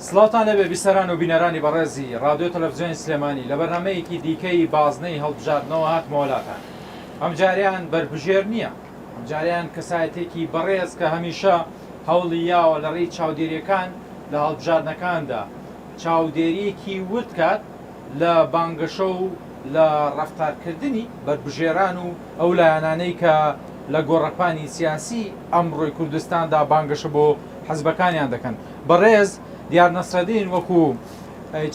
سڵاتان لەبێ بیسەران و بینەرانی بەڕێزی ڕادیۆ تەلەڤیزیۆنی سلێمانی لە بەرنامەیەکی دیکەی بازنەی هەڵبژاردنەوە هاتمەوەلاتان. ئەم جاریان بربژێر نییە، ئەم جاریان کەسایەتێکی بەڕێز کە هەمیشە هەوڵی یاوە لە ڕێی چاودێریەکان لە هەڵبژاردنەکاندا چاودێریەکی ورد کات لە بانگەشە و لە ڕەفتارکردنی بربژێران و ئەو لایەنانەی کە لە گۆڕەپانی سیاسی ئەمڕۆی کوردستاندا بانگەشە بۆ حەزبەکانیان دەکەن. بەڕێز دیار نەسرەدین وەکو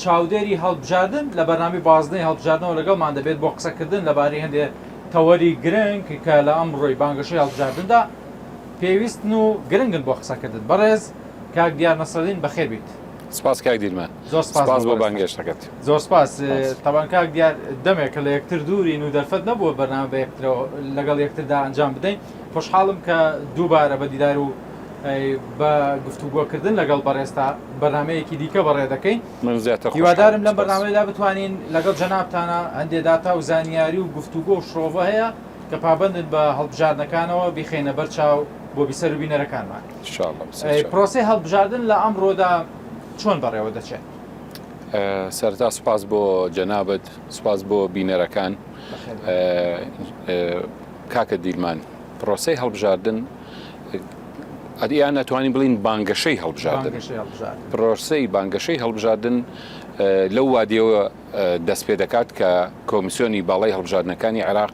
چاودێری هەڵبژاردن لە بەرنامی بازنەی هەڵبژاردنەوە لەگەڵمان دەبێت بۆ قسەکردن لەبارەی هەندێک تەوەری گرنگ کە لە ئەمڕۆی بانگەشەی هەڵبژاردندا پێویستن و گرنگن بۆ قسەکردن. بەڕێز کاک دیار نەسرەدین بەخێر بیت. سپاس کاک دیرمان. زۆر سپاس بۆ بانگێشتەکەت. زۆر سپاس. تەبان کاک دیار دەمێک لە یەکتر دوورین و دەرفەت نەبووە بەرنامە بە یەکترەوە لەگەڵ یەکتردا ئەنجام بدەین. خۆشحاڵم کە دووبارە بە دیدار و بە گفتوگۆکردن لەگەڵ بەڕێستا بەرنمەیەکی دیکە بەڕێ دەکەین. هیوادارم لەم بەرنامەیەدا بتوانین لەگەڵ جەنابتانە هەندێک داتا و زانیاری و گفتوگۆ و شڕۆڤە هەیە کە پابندن بە هەڵبژاردنەکانەوە بیخێنە بەرچاو بۆ بیسەر و بینەرەکانمان. پرۆسەی هەڵبژاردن لە ئەمڕۆدا چۆن بەڕێوە دەچێت؟ سەرتا سوپاس بۆ جەنابەت، سوپاس بۆ بینەرەکان. کاکە دیلمان، پرۆسەی هەڵبژاردن ئەدیان ناتوانین بڵین بانگەشەی هەڵبژاردن. پرۆسەی بانگەشەی هەڵبژاردن لەو وادیەوە دەست پێ دەکات کە کۆمیسیۆنی باڵای هەڵبژاردنەکانی عێراق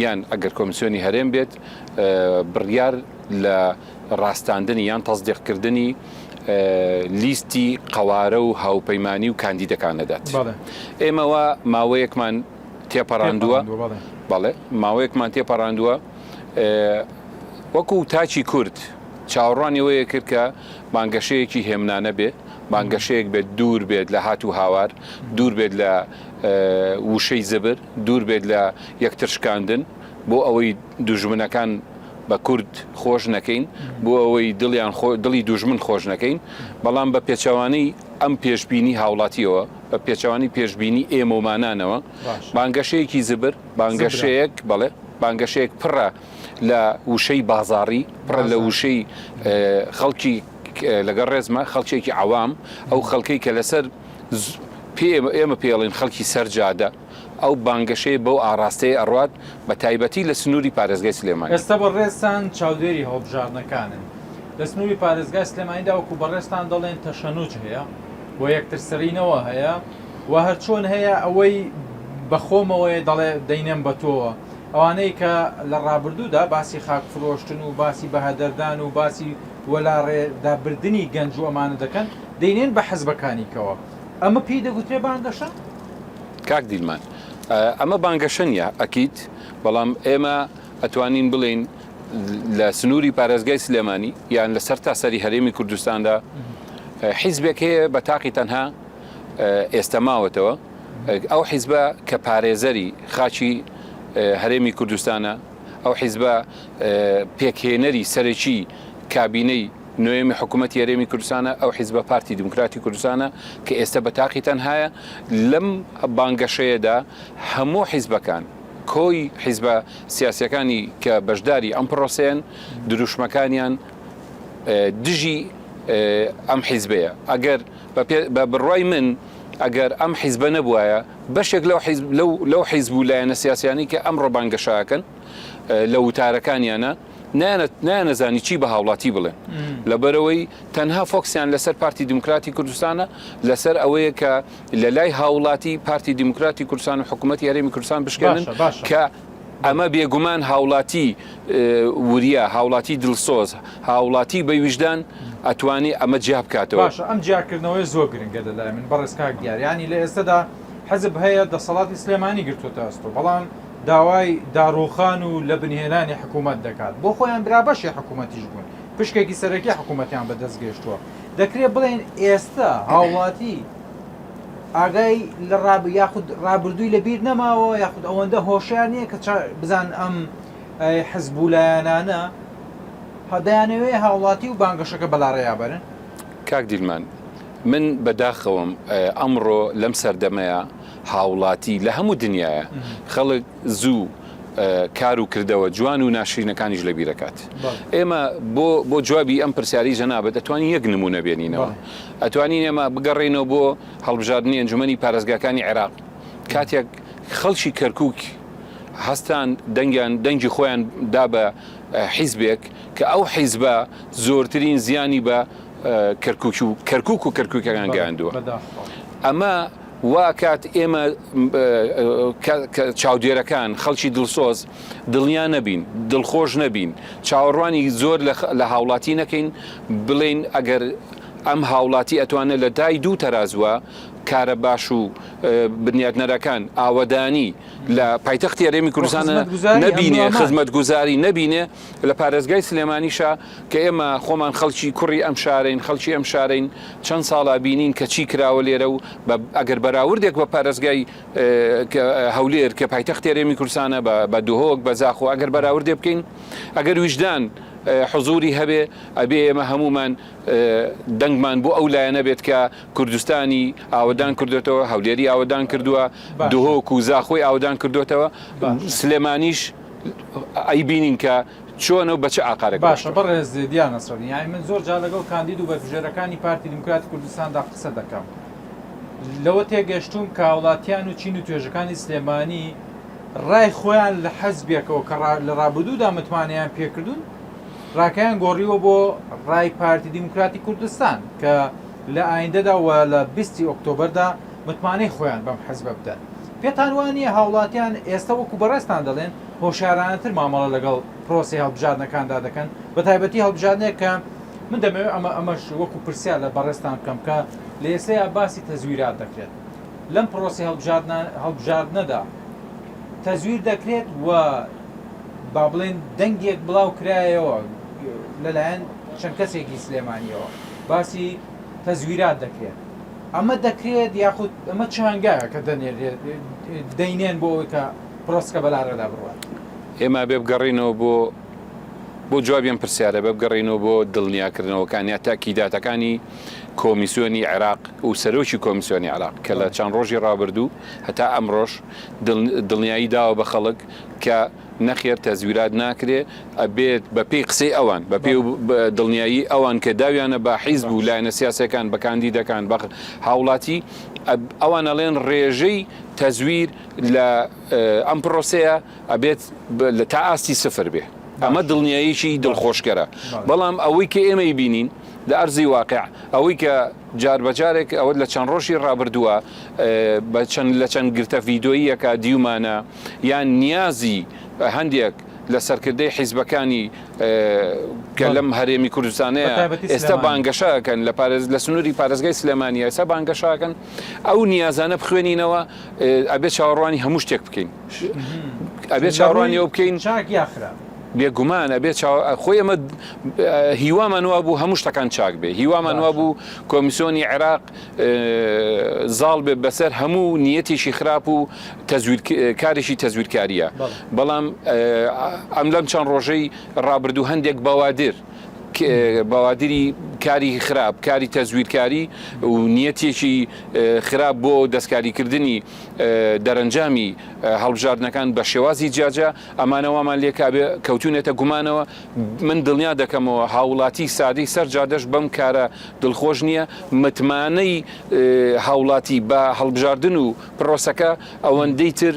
یان ئەگەر کۆمیسیۆنی هەرێم بێت بڕیار لە ڕاستاندنی یان تەصدیقکردنی لیستی قەوارە و هاوپەیمانی و کاندیدەکان دەدات. ئێمەوە ماوەیەکمان تێپەڕاندووە، بەڵێ ماوەیەکمان تێپەڕاندووە وەکو تاچی کورد چاوەڕوانیەوەیە کرد کە بانگەشەیەکی هێمنانە بێت، بانگەشەیەک بێت دوور بێت لە هات و هاوار، دوور بێت لە وشەی زبر، دوور بێت لە یەکترشکاندن بۆ ئەوەی دوژمنەکان بە کورد خۆش نەکەین، بۆ ئەوەی دڵی دوژمن خۆش نەکەین، بەڵام بە پێچەوانەی ئەم پێشبینی هاوڵاتیەوە بە پێچەوانی پێشبینی ئێمەمانانەوە بانگەشەیەکی زبر، بانگەشەیەک بەڵێ بانگەشەیەک پڕە لە وشەی بازاڕی، پڕە لە وشەی خەڵکی لەگەڵ ڕێزمە خەڵکێکی عوام، ئەو خەڵکەی کە لەسەر ئێمە پێڵین خەڵکی سەرجادە، ئەو بانگەشەی بەو ئاراستەیە ئەڕوات بە تایبەتی لە سنووری پارێزگای سلێمانی. ئێستا بەڕێستان چاودێری هەڵبژاردنەکانن لە سنووری پارێزگای سلێمانیدا وەکو بەڕێستان دەڵێن تەشەنوج هەیە بۆ یەکترسەرینەوە هەیە و هەر چۆن هەیە ئەوەی بەخۆمەوەی دەڵێ دەینێم بە تۆوە ئەوانەی کە لە ڕابردوودا باسی خاک فرۆشتن و باسی بەهەدەردان و باسی وەلاڕێدابردننی گەنج و ئەمانە دەکەن دەینێن بە حەزبەکانیکەوە. ئەمە پێی دەگوترێ بانگەشە؟ کاک دیلمان، ئەمە بانگەشە نیە ئەکیت، بەڵام ئێمە ئەتوانین بڵین لە سنووری پارێزگای سلێمانی یان لەسەر تاسەری هەرێمی کوردستاندا حیزبێک هەیە بە تاقی تەنها ئێستا ماوەتەوە، ئەو حیزبە کە پارێزەری خاچی هەرێمی کوردستانە، ئەو حیزبە پێکهێنەری سەرەکی کابینەی نوێمی حکوومەتی هەرێمی کوردستانە، ئەو حیزبە پارتی دیموکراتی کوردستانە کە ئێستا بە تاقی تەنهایە لەم بانگەشەیەدا هەموو حیزبەکان کۆی حیزبە سیاسیەکانی کە بەشداری ئەم پرۆسەیەن دروشمەکانیان دژی ئەم حیزبەیە. ئەگەر بە بڕوای من ئەگەر ئەم حیزبە نەبووایە بەشێک لەو حیزب و لایەنە سیاسیانی کە ئەمڕۆ بانگەشەکەن لە وتارەکانیانە نانەزانی چی بە هاوڵاتی بڵێن، لەبەرەوەی تەنها فۆکسیان لەسەر پارتی دیموکراتی کوردستانە، لەسەر ئەوەیە کە لە لای هاوڵاتی پارتی دیموکراتی کوردستان و حکوومەتی هەرێمی کوردستان بشکێنن کە ئەمە بێگومان هاوڵاتی وریە، هاوڵاتی دڵسۆز، هاوڵاتی بە ویژدان ئەتوانی ئەمە جیا بکاتەوە. باشە، ئەم جیاکردنەوەی زۆر گرنگە دەلای من بەڕێز کاک دیاریانی لە ئێستادا حەزب هەیە دەسەڵاتی سلێمانی گرتوتە ئەستۆ، بەڵام داوای داڕوخان و لە بنهێنانی حکوومەت دەکات بۆ خۆیان برابەشی حکوومەتیش بوون، پشکێکی سەرەکی حکوومەتیان بەدەست گەیشتووە. دەکرێت بڵێن ئێستا هاوڵاتی ئاگای لە یاخود ڕابردووی لەبیر نەماوە یاخود ئەوەندە هۆشیان نییە کە بزان ئەم حزب و لایەنانە هەدایانەوەی هاوڵاتی و بانگەشەکە بەلاڕێیابەرن. کاک دیلمان، من بەداخەوەم ئەمڕۆ لەم سەردەمەیە هاوڵاتی لە هەموو دنیاە خەڵک زوو کار و کردەوە جوان و ناشرینەکانیش لە بیرەکات ئێمە بۆ جوابی ئەم پرسیاری جەنابەت ئەتوانین یەک نمونە بێنینەوە ئەتوانین ئێمە بگەڕێنەوە بۆ هەڵبژاردننی ئەنجومەنی پارێزگاکانی عێراق کاتێک خەڵکی کەرکووک هەستان دەنگی خۆیان دا بە حیزبێک کە ئەو حیزبە زۆرترین زیانی بە کەرکووک و کەرکووکەکان گەیاندووە ئەمە وا کات ئێمە چاودێرەکان خەڵکی دڵسۆز دڵنیا نەبین دڵخۆش نەبین چاوەڕوانی زۆر لە هاوڵاتی نەکەین بڵێن ئەگەر ئەم هاوڵاتی ئەتوانێت لە دای دوو تەرازوە کارە باش و بنیادنەرەکان ئاوەدانی لە پایتەختی هەرێمی کوردستانە نەبینێ خزمەتگوزاری نەبینێ لە پارێزگای سلێمانیشە کە ئێمە خۆمان خەڵکی کوڕی ئەم شارەین خەڵکی ئەم شارەین چەند ساڵا بینین کە چی کراوە لێرە و ئەگەر بەراوردێک بە پارێزگای هەولێر کە پایتەختی هەرێمی کوردستانە بە دوهۆک بە زاخۆ ئەگەر بەراوردێ بکەین ئەگەر ویژدان حضوری هەبێ ئەبێ ئێمە هەمومان دەنگمان بۆ ئەو لایەنە بێت کە کوردستانی ئاوەدان کردوێتەوە هەولێری ئاوەدان کردووە دهۆک و زاخۆی ئاوەدان کردوێتەوە سلێمانیش ئەی بینین کە چۆنە و بە چه ئاقارێک باشە بەڕێز دیان نەسڕی یانی من زۆر جا لەگەڵ کاندید و بەرژێرەکانی پارتی دیموکراتی کوردستاندا قسە دەکەم لەوە تێگەشتوم کە وڵاتیان و چین و توێژەکانی سلێمانی ڕای خۆیان لە حەزبێکەوە کە لە ڕابردوودا متمانیان پێکردوون ڕاکەیان گۆڕیوە بۆ ڕای پارتی دیموکراتی کوردستان کە لە ئایندەدا و لە 20 ئۆکتۆبەردا متمانەی خۆیان بەم حەزبە بدەن پێتان وانە هاوڵاتیان ئێستا وەکو بەڕێستان دەڵێن هۆشیارانەتر مامەڵە لەگەڵ پرۆسی هەڵبژاردنەکاندا دەکەن بە تایبەتی هەڵبژاردنێک کە من دەمەوێت ئەمەش وەکو پرسیار لە بەڕێستان بکەم کە لە ئێستەیە باسی تەزویرات دەکرێت لەم پرۆسی هەڵبژاردنەدا تەزویر دەکرێت و با بڵێن دەنگێک بڵاو کرایەوە لەلایەن چەند کەسێکی سلێمانیەوە باسی تەزویرات دەکرێت ئەمە دەکرێت یاخود ئەمە چانگایە کە دەینێن بۆ ئەوەی کە پرۆسکە بەلارەدا بڕوات ئێمە بێ بگەڕینەوە بۆ جوابیان پرسیارە بە بگەڕینەوە بۆ دڵنیاکردنەوەکانی تاکیداتەکانی کۆمیسیۆنی عێراق و سەرۆکی کۆمیسیۆنی عێراق کە لە چەند ڕۆژی ڕابردوو هەتا ئەمڕۆژ دڵنیایی داوە بە خەڵک کە نەخێر تەزویرات ناکرێ ئەبێت بە پێی قسەی ئەوان بە پێ دڵنیایی ئەوان کە داویانە بە حیزب و لایەنە سیاسەکان بە کاندیدەکان بە هاوڵاتی ئەوان ئەڵێن ڕێژەی تەزویر لە ئەم پرۆسەیە ئەبێت تا ئاستی سفر بێ ئەمە دڵنیاییشی دڵخۆشکەرە بەڵام ئەوەی کە ئێمەی بینین لە ئەرزی واقع ئەوەی کە جار بەجارێک ئەوە لە چەند ڕۆژی ڕابردووە لە چەند گرتە ڤیدۆییەکە دیومانە یان نیازی هەندێک لە سەرکردەی حیزبەکانی کە لەم هەرێمی کوردستانەیە ئێستا بانگەشەکەن لە سنووری پارێزگای سلێمانیە ئێستا بانگەشەکەن ئەو نیازانە بخوێنینەوە ئەبێت چاوەڕوانی هەموو شتێک بکەین ئەبێت چاوەڕوانی ئەو بکەین بێگومانە بێت خۆی ئەمە هیوامانوا بوو هەموو شتەکان چاک بێ هیوامانوا بوو کۆمیسیۆنی عێراق زاڵ بێ بەسەر هەموو نیەتێکی خراپ و کارێکی تەزویرکاریە بەڵام ئەم لەم چەند ڕۆژەی ڕابردوو هەندێک بەوادری کاری خراپ کاری تەزویرکاری و نیەتێکی خراپ بۆ دەستکاریکردنی دەرەنجامی هەڵبژاردنەکان بە شێوازی جیاجە ئەمانەوەمان لێکابێ کەوتونێتە گومانەوە من دڵنیا دەکەمەوە هاوڵاتی سادەی سەرجادەش بەم کارە دڵخۆش نییە متمانەی هاوڵاتی بە هەڵبژاردن و پرۆسەکە ئەوەندەی تر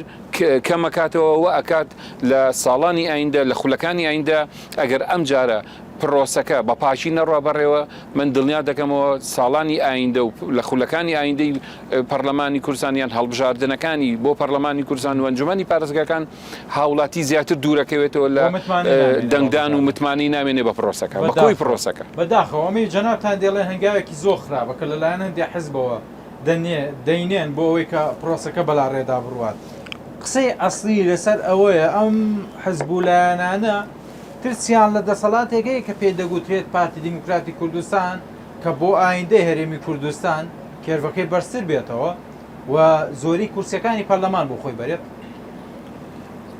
کەمەکاتەوە و ئەکات لە ساڵانی ئایندە لە خولەکانی ئایندە ئەگەر ئەم جارە پرۆسەکە بە پاشی نەڕوا بەڕێوە من دڵنیا دەکەمەوە ساڵانی ئایندە و لە خولەکانی ئایندەی پەرلەمانی کوردستانیان هەڵبژاردنەکانی بۆ پەرلەمانی کوردستان و ئەنجومەنی پارێزگاکان هاوڵاتی زیاتر دوورەکەوێتەوە لە دەنگدان و متمانی نامێنێ بە پرۆسەکە بەکۆی پرۆسەکە بەداخەوەمی جەنابتان دێڵێ هەنگاوێکی زۆر خراپە کە لەلایەن هەندێک حیزبەوە دەینێن بۆ ئەوەی کە پرۆسەکە بەلاڕێدا بڕوات قسەی ئەسڵی لەسەر ئەوەیە ئەم حیزبولایەنانە ترسیان لە دەسەڵاتێکەیە کە پێدەگوترێت پارتی دیموکراتی کوردستان کە بۆ ئایندەی هەرێمی کوردستان کێرڤەکەی بەرزتر بێتەوە و زۆری کورسیەکانی پەرلەمان بۆ خۆی بەرێت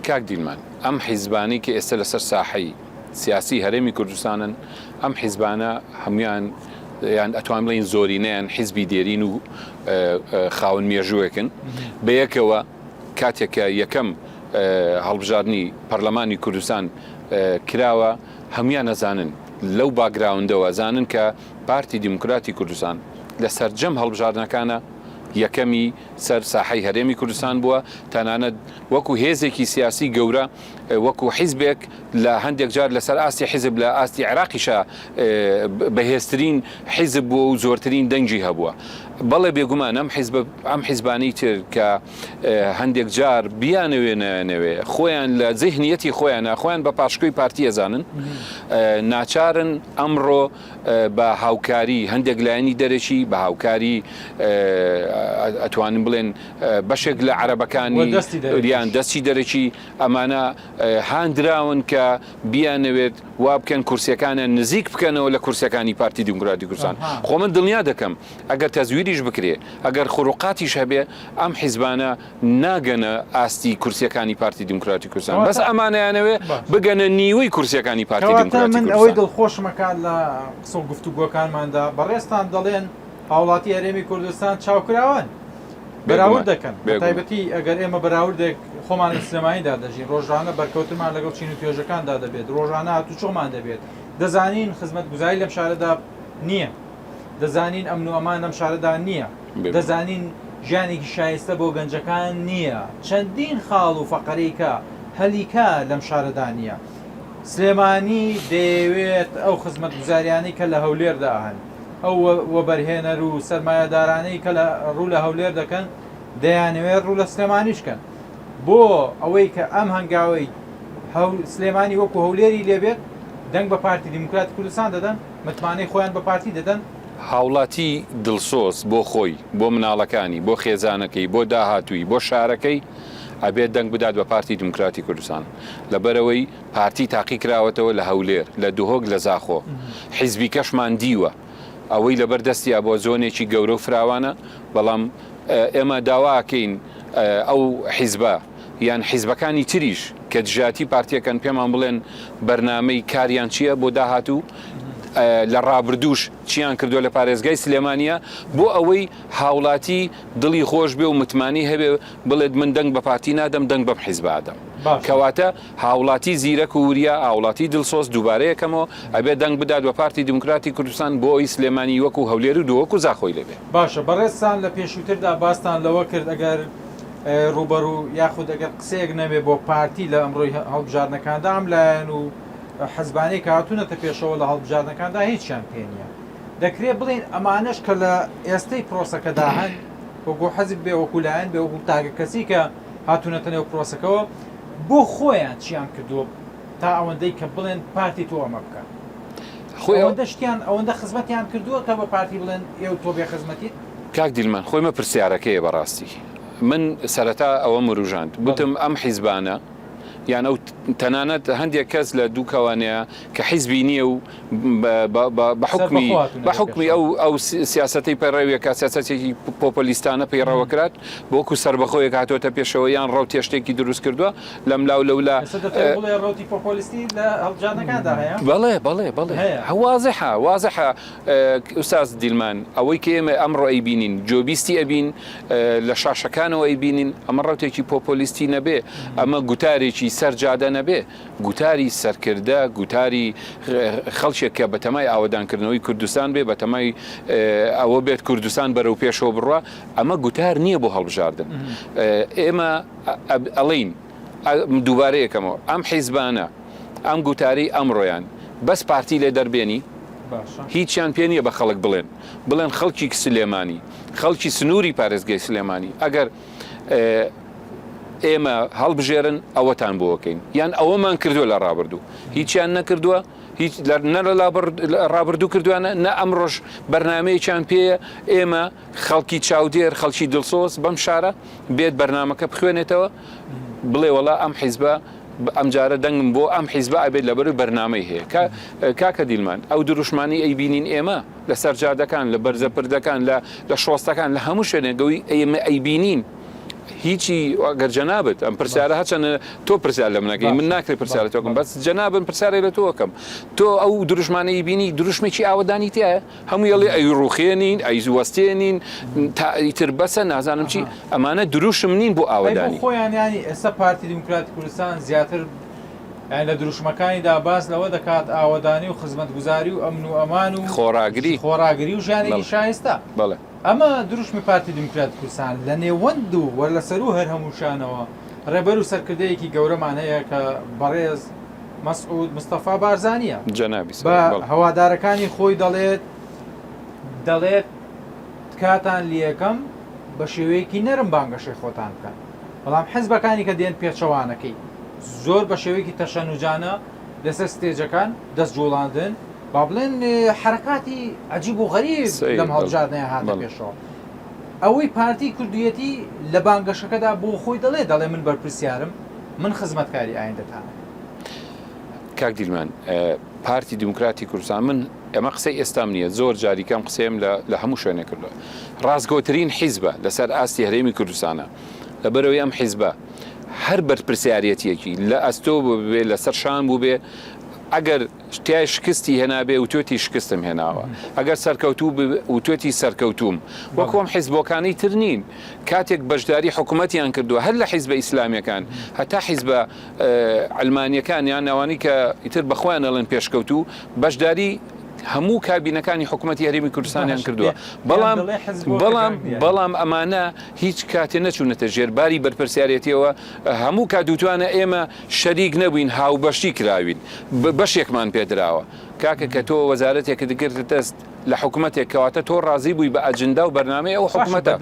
کاک دیلمان ئەم حیزبانی کە ئێستا لەسەر ساحەی سیاسی هەرێمی کوردستانن ئەم حیزبانە هەمویان یان ئەتوان بڵین زۆرینەیان حیزبی دێرین و خاون مێژووەکن بە یەکەوە کاتێکە یەکەم هەڵبژاردننی پەرلەمانی کوردستان کراوە هەمویان نەزانن لەو باگراوندەوە زانن کە پارتی دیموکراتی کوردستان لە سەرجەم هەڵبژاردنەکانە یەکەمی سەر ساحەی هەرێمی کوردستان بووە تەنانەت وەکو هێزێکی سیاسی گەورە وەکو حیزبێک لە هەندێک جار لەسەر ئاستی حیزب لە ئاستی عێراقیشە بەهێزترین حیزب بووە و زۆرترین دەنگی هەبووە بەڵێ بێگومان ئەم حیزبانی تر کە هەندێک جار بیانەوێنەوێ خۆیان لە جێهنیەتی خۆیان بە پاشکۆی پارتی ئەزانن ناچارن ئەمڕۆ بە هاوکاری هەندێک لایەنی دەرەکی بە هاوکاری ئەتوانن بڵێن بەشێک لە عەرەبەکانی یان دەستی دەرەکی ئەمانە هاندراون کە بیانەوێت وا بکەن کورسیەکانە نزیک بکەنەوە لە کورسەکانی پارتی دیموکراتی کوردستان خۆ من دڵنیا دەکەم ئەگەر تەزویریش بکرێ ئەگەر خوڕوقاتیش هەبێ ئەم حیزبانە ناگەنە ئاستی کورسیەکانی پارتی دیموکراتی کوردستان بەس ئەمانەیانەوێ بگەنە نیوەی کورسیەکانی پارتی دیموکراتی من ئەوەی دڵخۆشمەکان لە قسە و گفتوگۆکانماندا بەڕێستان دەڵێن هاوڵاتی هەرێمی کوردستان چاوکراون بەراورد دەکەن تایبەتی ئەگەر ئێمە بەراوردێک خۆمان لە سلێمانیدا دەژین ڕۆژانە بەرکەوتمان لەگەڵ چین و توێژەکاندا دەبێت ڕۆژانە هاتوچۆمان دەبێت دەزانین خزمەتگوزاری لەم شارەدا نییە دەزانین ئەمن و ئەمان لەم شارەدا نییە دەزانین ژیانێکی شایستە بۆ گەنجەکان نییە چەندین خاڵ و فەقەرەیکە هەلیکە لەم شارەدا نییە سلێمانی دەیەوێت ئەو خزمەتگوزاریانەی کە لە هەولێردا هەن ئەو وەبەرهێنەر و سەرمایەدارانەی کە ڕوو لە هەولێر دەکەن دەیانەوێت ڕوو لە سلێمانیشکەن بۆ ئەوەی کە ئەم هەنگاوەی سلێمانی وەکو هەولێری لێبێت دەنگ بە پارتی دیموکراتی کوردستان دەدەن متمانەی خۆیان بە پارتی دەدەن هاوڵاتی دڵسۆز بۆ خۆی بۆ مناڵەکانی بۆ خێزانەکەی بۆ داهاتووی بۆ شارەکەی ئەبێت دەنگ بدات بە پارتی دیموکراتی کوردستان لەبەرەوەی پارتی تاقی کراوەتەوە لە هەولێر لە دوهۆک لە زاخۆ حیزبی کەشمان دیوە ئەوەی لەبەردەستیا بۆ زۆنێکی گەورە و فراوانە بەڵام ئێمە داواکەین ئەو حیزبە یان حیزبەکانی تریش کە دژاتی پارتیەکەن پێمان بڵێن بەرنامەی کاریان چییە بۆ داهاتوو لە ڕابردووش چیان کردو لە پارێزگای سلێمانیە بۆ ئەوەی هاوڵاتی دڵی خۆش بێ و متمانی هەبێ بڵێت من دەنگ بە پارتی نادەم دەنگ بەم حیزبادەم کەواتە هاوڵاتی زیرەک و وریا هاوڵاتی دڵسۆز دووبارەیەکەمەوە ئەبێ دەنگ بدات بە پارتی دیموکراتی کوردستان بۆ ئەوی سلێمانی وەکو هەولێر و دووەکو زاخۆی لەبێ باشە بەڕێستان لە پێشووتردا باستان لەوە کرد ئەگەر ڕوبەڕوو یاخود ئەگەر قسەیەک نەبێ بۆ پارتی لە ئەمڕۆی هەڵبژاردنەکاندا ئەم لایەن و حەزبانەی کاتوونەتە پێشەوە لە هەڵبژاردنەکاندا هیچیان پێ نییە دەکرێت بڵین ئەمانش کە لە ئێستەی پرۆسەکەدا هەن وەکو حەزب بێ وەکولایەن بێ وەکو تاگە کەسی کە هاتوونەتە نێو پرۆسەکەەوە بۆ خۆیان چیان کردووە تا ئەوەندەی کە بڵێن پارتی تۆ ئەمە بکە ئەوەندە شتیان ئەوەندە خزمەتیان کردووە کە بە پارتی بڵێن ئێوە تۆ بێ خزمەتیت کاک دیلمان خۆی مە پرسیارەکەیە بەڕاستی من سەرەتا ئەوە مروژاند بتم ئەم حیزبانە یان ئەو تەنانەت هەندێک کەس لە دووکەوانەیە کە حیزبی نییە و بە حکمی ئەو سیاسەتی پەیڕەویە کە سیاسەتێکی پۆپۆلیستانە پەیڕەوەکرات بۆ وەکو سەربەخۆیەک هاتۆتە پێشەوە یان ڕەو تێشتێکی دروست کردووە لەم لاو لەولا ڕۆتی پۆپۆلیستی لە هەڵبژاردنەکاندا هەیە بەڵێ وازەحە ئوستاز دیلمان ئەوەی کە ئێمە ئەمڕۆ ئەیبینین جۆبیستی ئەبین لە شاشەکانەوە ئەیبینین ئەمە ڕەوتێکی پۆپۆلیستی نەبێ ئەمە گوتارێکی سەرجادە نەبێ گوتاری سەرکردە گوتاری خەڵکێک کە بەتەمای ئاوەدانکردنەوەی کوردستان بێ بەتەمای ئەوە بێت کوردستان بەرەو پێشەوە بڕوە ئەمە گوتار نییە بۆ هەڵبژاردن ئێمە ئەڵین دووبارەیەکەمەوە ئەم حیزبانە ئەم گوتاری ئەمڕۆیان بەس پارتی لێ دەربێنی هیچیان پێ نییە بە خەڵک بڵێن خەڵکی سلێمانی خەڵکی سنووری پارێزگای سلێمانی ئەگەر ئێمە هەڵبژێرن ئەوەتان بۆکەین یان ئەوەمان کردووە لە ڕابردوو هیچیان نەکردووە هیچ نە لە ڕابردوو کردوانە نە ئەمڕۆژ بەرنمەیەکیان پێیە ئێمە خەڵکی چاودێر خەڵکی دڵسۆز بەم شارە بێت بەرنمەکە بخوێنێتەوە بڵێ وەڵا ئەم حیزبە ئەمجارە دەنگم بۆ ئەم حیزبە ئەبێت لەبەروی بەرنمەی هەیە کاکە دیلمان ئەو دروشمانی ئەیبینین ئێمە لە سەرجادەکان لە بەرزەپردەکان لە شۆستەکان لە هەموو شوێنێگەوەی ئێمە ئەیبینین هیچی ئەگەر جەنابەت ئەم پرسیارە هەچەنە تۆ پرسیار لە منەکەی من ناکرێت پرسیارە تۆکەم بەس جەنابن پرسیارێ لە تۆکەم تۆ ئەو دروشمانەی بینی دروشمێکی ئاوەدانی تایە هەموو یەڵێ ئەی ڕوخێنین ئەی وەستێنین ئیتر بەسە نازانم چی ئەمانە دروشم نین بۆ ئاوەدانی خۆیان ینی ئێستا پارتی دیموکراتی کوردستان زیاتر لە دروشمەکانیدا باس لەوە دەکات ئاوەدانی و خزمەتگوزاری و ئەمن و ئەمان و خۆراگری و ژیانێکی شایستە بەڵێ ئەمە دروشمی پارتی دیموکراتی کوردستان لە نێوەند و وەرلەسەر و هەر هەمووشانەوە ڕێبەر و سەرکردەیەکی گەورەمان هەیە کە بەڕێز مەسعود مستەفا بارزانیە جەنابی بە هەوادارەکانی خۆی دەڵێت کاتان لەکەم بە شێوەیەکی نەرم بانگەشەی خۆتان بکەن بەڵام حیزبەکانی کە دێن پێچەوانەکەی زۆر بە شێوەیەکی تەشەنوجانە لەسەر ستێجەکان دەست جوڵاندن با بڵێن حرەکاتی عەجیب و غەریب لەم هەڵبژاردنەیە هاتە پێشەوە ئەوەی پارتی کوردیەتی لە بانگەشەکەدا بۆ خۆی دەڵێ من بەرپرسیارم من خزمەتکاری ئایندەتانە کاک دیلمان پارتی دیموکراتی کوردستان من ئەمە قسەی ئێستام نییە زۆر جاریکەم قسەیم لە هەموو شوێنێ کردووە ڕاستگۆترین حیزبە لەسەر ئاستی هەرێمی کوردستانە لەبەرەوەی ئەم حیزبە هەر بەرپرسیارەتیەکی لە ئەستۆ بێ لەسەر شان بوو بێ ئەگەر شتای شکستی هێنابێ و توێتی شکستم هێناوە ئەگەر سەرکەوتوو و توێتی سەرکەوتوم وەکۆم حیزبەکانی تر نین کاتێک بەشداری حکوومەتیان کردووە هەر لە حیزبە ئیسلامیەکان هەتا حیزبە ئەلمانیەکان یان ناوانی کە ئیتر بەخۆیان ئەڵێن پێشکەوتوو بەشداری هەموو کابینەکانی حکوومەتی هەرێمی کوردستانیان کردووە بەڵام ئەمانە هیچ کاتێ نەچوونەتە ژێرباری بەرپرسیارەتیەوە هەموو کادوتوانە ئێمە شەریک نەبووین هاوبەشی کراوین بەشێکمان پێدراوە کاکە کە تۆ وەزارەتێکە دەگرتە دەست لە حکوومەتێک کەواتە تۆ ڕازی بووی بە ئەجندا و بەرنامەی ئەو حکوومەتە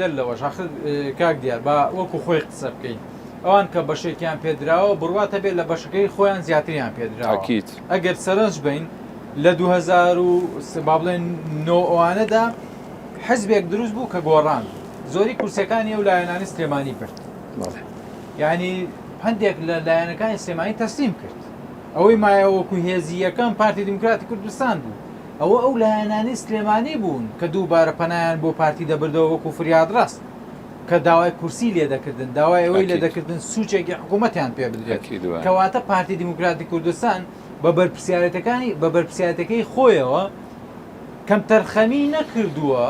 کاک دیار با وەکو خۆی قسە بکەین ئەوان کە بەشێکیان پێدراوە بڕواتە بێت لە بەشەکەی خۆیان زیاتریان پێدراوە ئەگەر سەرنج بین لە 2000 با بڵێن نۆوانەدا حزبێک دروست بوو کە گۆڕان زۆری کورسەکانی ئەو لایەنانی سلێمانی کرد یعنی هەندێک لە لایەنەکانی سلێمانی تەسلیم کرد ئەوەی مایەوەکو هێزیەکان پارتی دیموکراتی کوردستان بوو ئەوە ئەو لایەنانی سلێمانی بوون کە دووبارە پەنایان بۆ پارتی دەبردەوە وەکو فریاد ڕاست کە داوای کورسی لێ دەکردن داوای ئەوەی لێ دەکردن سوچێکی حکوومەتیان پێ بدرێت کەواتە پارتی دیموکراتی کوردستان بە بەرپرسیارەتەکەی خۆیەوە کەم تەرخەمی نەکردووە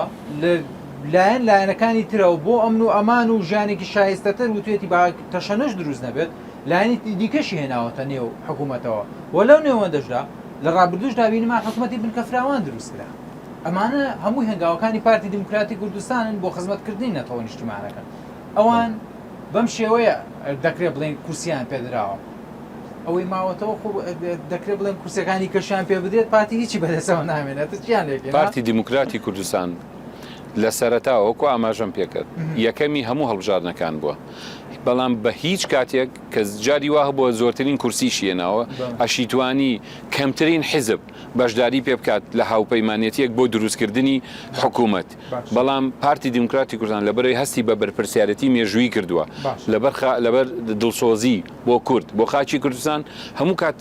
لایەنەکانی ترەوە بۆ ئەمن و ئەمان و ژیانێکی شایستەتر و توێتی تەشەنەش دروست نەبێت لایەنی دیکەشی هێناوەتە نێو حکوومەتەوە وە لەو نێوەندەشدا لە ڕابردوشدا بینمان حکوومەتی بنکە فراوان دروستکرا ئەمانە هەموو هەنگاوەکانی پارتی دیموکراتی کوردستانن بۆ خزمەتکردنی نەتەوە نیشتیمانەکەن ئەوان بەم شێوەیە دەکرێت بڵێن کورسیان پێدراوە ئەوەی ماوەتەوە دەکرێت بڵێن کورسەکانی کەشیان پێ بدرێت پارتی هیچی بەدەسەوە نامێنێت چیان لێ پارتی دیموکراتی کوردستان لە سەرەتاوە وەکو ئاماژەم پێکرد یەکەمی هەموو هەڵبژاردنەکان بووە بەڵام بە هیچ کاتێک کە جاری واه بۆ زۆرترین کورسیشی هێناوە ئەشیتوانی کەمترین حیزب بەشداری پێ بکات لە هاوپەیمانێتیەک بۆ دروستکردنی حکوومەت بەڵام پارتی دیموکراتی کوردستان لەبەرەوەی هەستی بە بەرپرسیارەتی مێژووی کردووە لەبەر دڵسۆزی بۆ کورد بۆ خاچی کوردستان هەموو کات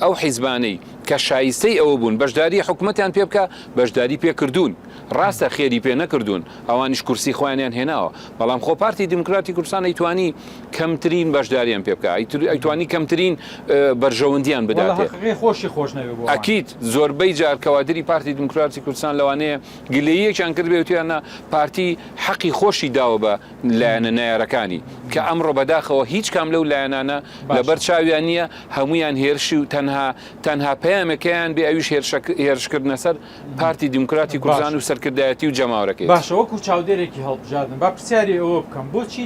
ئەو حیزبانەی کە شایستەی ئەوە بوون بەشداری حکوومەتیان پێ بکە بەشداری پێکردوون ڕاستە خێری پێ نەکردوون ئەوانیش کورسی خۆیانیان هێناوە بەڵام خۆ پارتی دیموکراتی کوردستان ئەیتوانی کەمترین بەشداریان پێ بکە ئەیتوانی کەمترین بەرژەوەندیان بداتێ خۆشی خۆش نەبێت ئەکید زۆربەی جار کەوادری پارتی دیموکراتی کوردستان لەوانەیە گلەیەکیان کرد بێوتیانە پارتی حەقی خۆشی داوە بە لایەنە نایارەکانی کە ئەمڕۆ بەداخەوە هیچ کام لەو لایەنانە لەبەر چاویان نییە هەمویان هێرشی و تەنها پەیامەکەیان بێ ئەویش هێرشکردنە سەر پارتی دیموکراتی کوردستان و سەرکردایەتی و جەماوەکەی باشە وەکو چاودێرێکی هەڵبژاردن با پرسیاری ئەوە بکەم بۆچی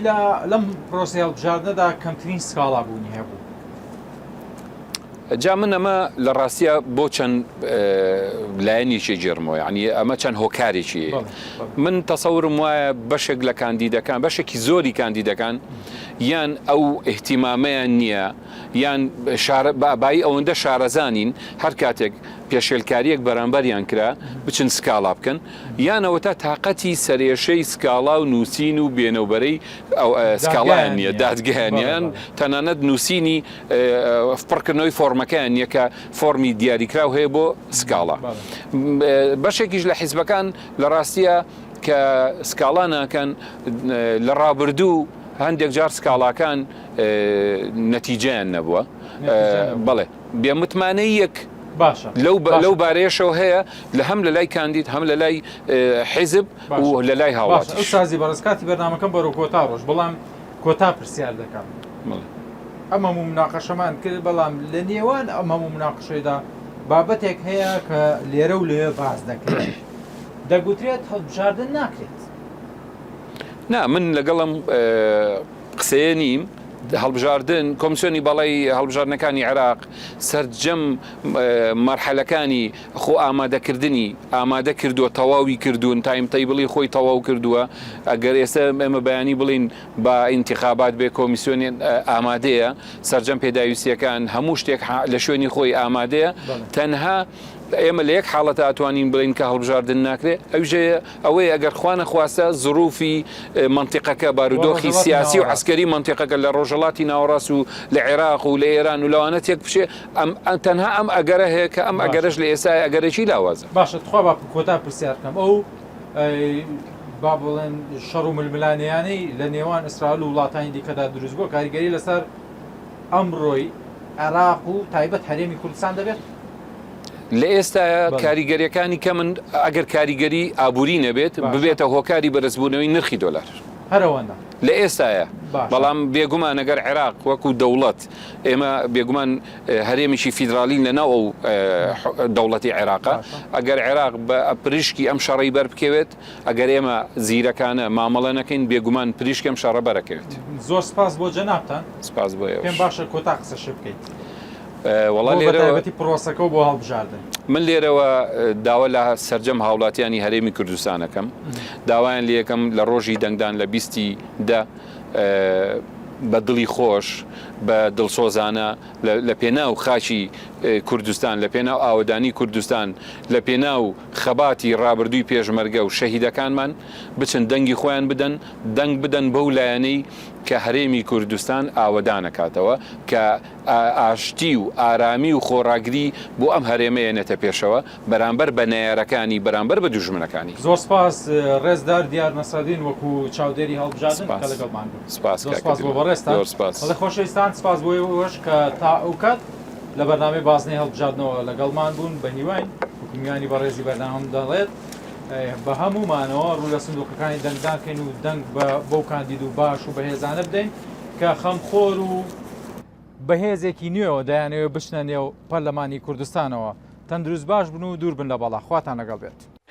لەم پرۆسی هەڵبژاردنەدا کەمترین سکاڵا بوونی هەبوو جا من ئەمە لە ڕاستیە بۆ چەند لایەنیشی جێرمەوە ینی ئەمە چەند هۆکارێکی من تەسەورم وایە بەشێک لە کاندیدەکان بەشێکی زۆری کاندیدەکان یان ئەو احتیمامەیان نییە یان بای ئەوەندە شارەزانین هەر کاتێک پێشێلکاریەک بەرامبەریان کرا بچن سکاڵا بکەن یانەوە تا تااقەتی سەرێشەی سکاڵا و نووسین و بێنەوبەرەی سکاڵیان نییە دادگەیانیان تەنانەت نووسینی فڕکردنەوەی فۆرمەکەیان یەکە فۆرمی دیاریکراو هەیە بۆ سکاڵا بەشێکیش لە حیزبەکان لە ڕاستیە کە سکاڵا ناکەن لە ڕابردوو هەندێک جار سکاڵاکان نەتیجەیان نەبووە بەڵێ بێ متمانەیەک باشە لەو بارەیەشەوە هەیە لە هەم لە لای کاندید هەم لە لای حیزب و لە لای هاوڵاتی سازی بەڕێزکاتی بەرنامەکەم بەرەو کۆتا ڕۆژ بەڵام کۆتا پرسیار دەکەم ئەمە مناقەشەمان کرد بەڵام لە نێوان ئەمە مناقەشەیدا بابەتێک هەیە کە لێرە و لێ باز دەکرێت دەگوترێت هەڵبژاردن ناکرێت نا من لەگەڵم قسەیە نیم هەڵبژاردن کۆمسیۆنی بەڵی هەڵبژاردنەکانی عێراق سەرجەم مەرحەلەکانی خۆ ئامادەکردنی ئامادە کردووە تەواوی کردوون تایم تەیبڵی خۆی تەواو کردووە ئەگەر ئێستا ئێمە بەیانی بڵین با ئینتیخابات بێ کۆمیسیۆنی ئامادەیە سەرجەم پێداویستیەکان هەموو شتێک لە شوێنی خۆی ئامادەیە تەنها ئێمە لە یەک حاڵەتە ئەتوانین بڵین کە هەڵبژاردن ناکرێت ئەوەی ئەگەر خوانە خواستە زروفی منتیقەکە بارودۆخی سیاسی و عسکەری منتیقەکە لە ڕۆژەڵاتی ناوەڕاست و لە عێراق و لە ئێران و لەوانە تێک بچێ تەنها ئەم ئەگەرە هەیە کە ئەم ئەگەرش لە ئێستا ئەگەرێکی لاوازە باشە تخوا با کۆتا پرسیارکەم ئەو با بڵێن شەڕ و ململانیانەی لە نێوان ئیسرائیل و وڵاتانی دیکەدا دروست بووە کاریگەری لەسەر ئەمڕۆی عێراق و تایبەت هەرێمی کوردستان دەبێت لە ئێستا کاریگەریەکانی کە من ئەگەر کاریگەری ئابووری نەبێت ببێتە هۆکاری بەرزبوونەوەی نرخی دۆلار هەرەوەندە لە ئێستاە بەڵام بێگومان ئەگەر عێراق وەکو دەوڵەت ئێمە بێگومان هەرێمیشی فیدراالین لەناو ئەو دەوڵەتی عێراقا ئەگەر عێراق بە پریشکی ئەم شەڕی بەربکەوێت ئەگەر ئێمە زیرەکانە مامەڵە نەکەین بێگومان پریشکی ئەم شەڕە بەرەکەوێت زۆر سپاس بۆ جەنابتان سپاس بۆ پێم باشە کۆتا قسەش بکەیت وەڵا لێرەوەتی پرۆسەکە بۆ هەڵبژاردن من لێرەوە داوا لە سەرجەم هاوڵاتیانی هەرێمی کوردستانەکەم داوایان لە یەکەم لە ڕۆژی دەنگدان لە 20 بە دڵی خۆش بە دڵسۆزانە لە پێناو خاچی کوردستان لە پێناو ئاودانی کوردستان لە پێناو خەباتی ڕابردووی پێشمەرگە و شەهیدەکانمان بچن دەنگی خۆیان بدەن دەنگ بدەن بەو لایەنەی کە هەرێمی کوردستان ئاوەدانەکاتەوە کە ئاشتی و ئارامی و خۆڕاگری بۆ ئەم هەرێمەیەنێتە پێشەوە بەرامبەر بە نەیارەکانی بەرامبەر بە دوژمنەکانی زۆر سپاس ڕێزدار دیار نەسەدین وەکو چاودێری هەڵبژاردن کە لەگەڵمان بوو سپاس بۆ بەڕێستان خۆشەویستان سپاس بۆ ئەوەش کە تا ئەو کات لە بەرنامەی بازنەی هەڵبژاردنەوە لەگەڵمان بوون بە هیوای حکومیانی بەڕێزی بەردەوام دەڵێت بە هەمومانەوە ڕوو لە سندوقەکانی دەنگدانکەین و دەنگ بەو کاندید و باش و بەهێزانە بدەین کە خەمخۆر و بەهێزێکی نوێەوە دەیانەوە بچنە نێو پەرلەمانی کوردستانەوە تەندروست باش بن و دوور بن لە بەڵا خواتان لەگەڵ بێت.